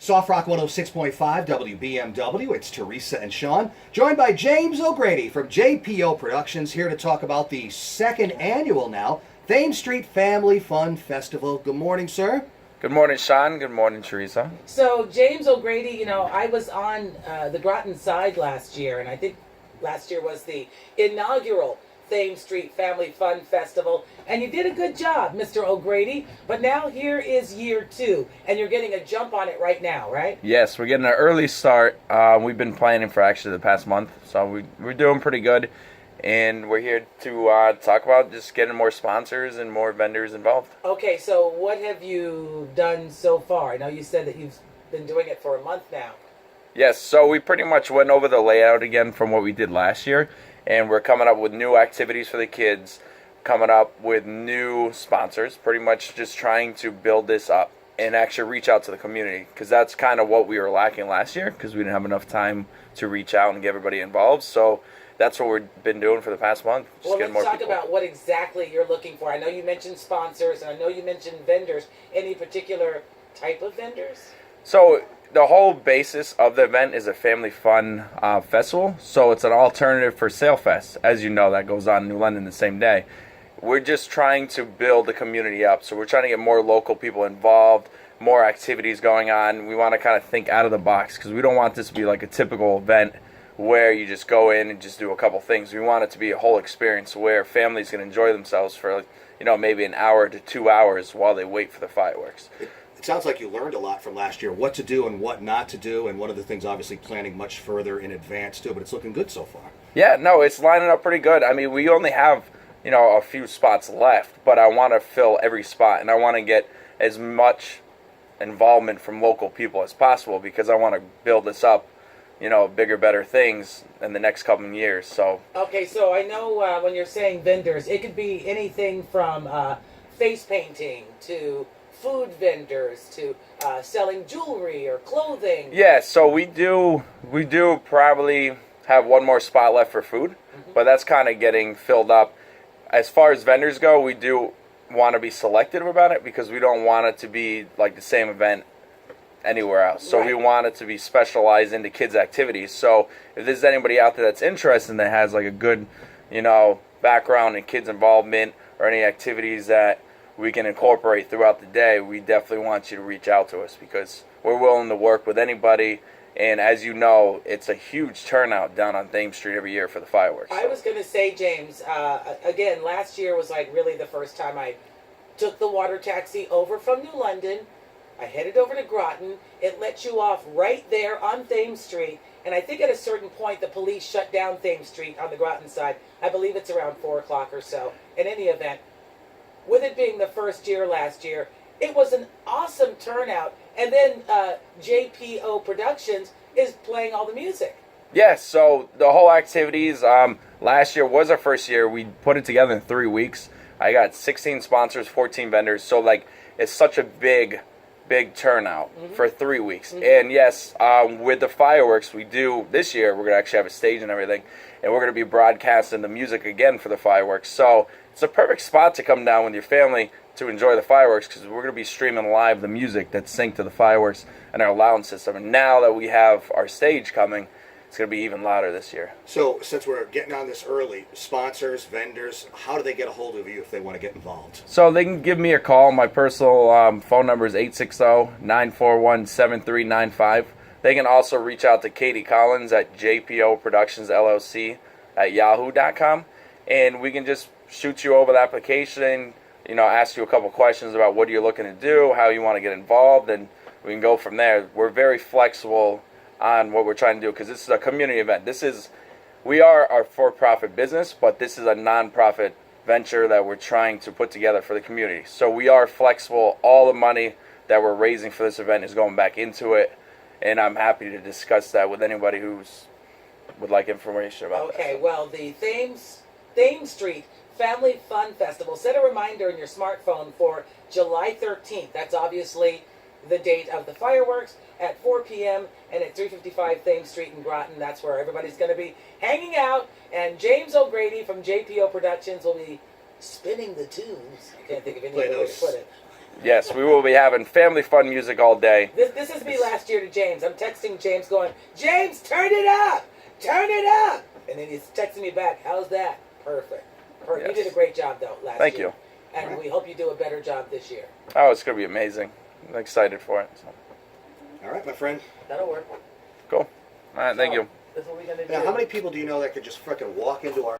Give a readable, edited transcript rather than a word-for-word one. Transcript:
Soft Rock 106.5 WBMW. It's Teresa and Sean, joined by James O'Grady from JPO Productions, here to talk about the second annual now Thames Street Family Fun Festival. Good morning, sir. Good morning, Sean. Good morning, Teresa. So, James O'Grady, I was on the Groton side last year, and I think last year was the inaugural Thames Street Family Fun Festival, and you did a good job, Mr. O'Grady, but now here is year two, and you're getting a jump on it right now, right? Yes, we're getting an early start. We've been planning for actually the past month, so we're doing pretty good, and we're here to talk about just getting more sponsors and more vendors involved. Okay, so what have you done so far? I know you said that you've been doing it for a month now. Yes, so we pretty much went over the layout again from what we did last year, and we're coming up with new activities for the kids, coming up with new sponsors, pretty much just trying to build this up and actually reach out to the community, because that's kind of what we were lacking last year, because we didn't have enough time to reach out and get everybody involved. So that's what we've been doing for the past month. Well, let's talk about what exactly you're looking for. I know you mentioned sponsors, and I know you mentioned vendors. Any particular type of vendors? So the whole basis of the event is a family fun festival. So it's an alternative for Sailfest. As you know, that goes on in New London the same day. We're just trying to build the community up. So we're trying to get more local people involved, more activities going on. We want to kind of think out of the box, because we don't want this to be like a typical event where you just go in and just do a couple things. We want it to be a whole experience where families can enjoy themselves for, maybe an hour to 2 hours while they wait for the fireworks. It sounds like you learned a lot from last year, what to do and what not to do, and one of the things obviously planning much further in advance too, but it's looking good so far. Yeah, no, it's lining up pretty good. I mean, we only have, a few spots left, but I want to fill every spot, and I want to get as much involvement from local people as possible, because I want to build this up, bigger, better things in the next couple of years. So Okay, so I know when you're saying vendors, it could be anything from face painting to food vendors to selling jewelry or clothing. yeah, so we do probably have one more spot left for food, but that's kind of getting filled up. As far as vendors go, we do want to be selective about it, because we don't want it to be like the same event anywhere else. So we want it to be specialized into kids' activities. So if there's anybody out there that's interested and that has like a good, background in kids' involvement or any activities that we can incorporate throughout the day, we definitely want you to reach out to us, because we're willing to work with anybody. And as you know, it's a huge turnout down on Thames Street every year for the fireworks. I was going to say, James, again, last year was like really the first time I took the water taxi over from New London. I headed over to Groton. It let you off right there on Thames Street. And I think at a certain point, the police shut down Thames Street on the Groton side. I believe it's around 4 o'clock or so. In any event, with it being the first year last year, it was an awesome turnout. And then JPO Productions is playing all the music. Yes, so the whole activities, last year was our first year. We put it together in 3 weeks. I got 16 sponsors, 14 vendors. So, it's such a big turnout for 3 weeks. And yes, with the fireworks we do this year, we're going to actually have a stage and everything. And we're going to be broadcasting the music again for the fireworks. So it's a perfect spot to come down with your family to enjoy the fireworks, because we're going to be streaming live the music that's synced to the fireworks and our lounge system. And now that we have our stage coming, it's going to be even louder this year. So since we're getting on this early, sponsors, vendors, how do they get a hold of you if they want to get involved? So they can give me a call. My personal phone number is 860-941-7395. They can also reach out to Katie Collins at JPO Productions LLC at yahoo.com, and we can just shoot you over the application, ask you a couple questions about what you're looking to do, how you want to get involved, and we can go from there. We're very flexible on what we're trying to do, because this is a community event. We are a for-profit business, but this is a non-profit venture that we're trying to put together for the community. So we are flexible. All the money that we're raising for this event is going back into it, and I'm happy to discuss that with anybody who's would like information about that. Okay, well, the Thames Street Family Fun Festival, set a reminder in your smartphone for July 13th. That's obviously the date of the fireworks at 4 p.m. and at 355 Thames Street in Groton. That's where everybody's going to be hanging out. And James O'Grady from JPO Productions will be spinning the tunes. I can't think of any other way to put it. Yes, we will be having family fun music all day. This is me last year to James. I'm texting James going, James, turn it up! Turn it up! And then he's texting me back, how's that? Perfect. Yes. You did a great job, though, last Thank year. you. And we hope you do a better job this year. Oh, it's going to be amazing. I'm excited for it. So. All right, my friend. That'll work. Cool. All right, thank you. That's what we're going to do. Now, how many people do you know that could just frickin' walk into our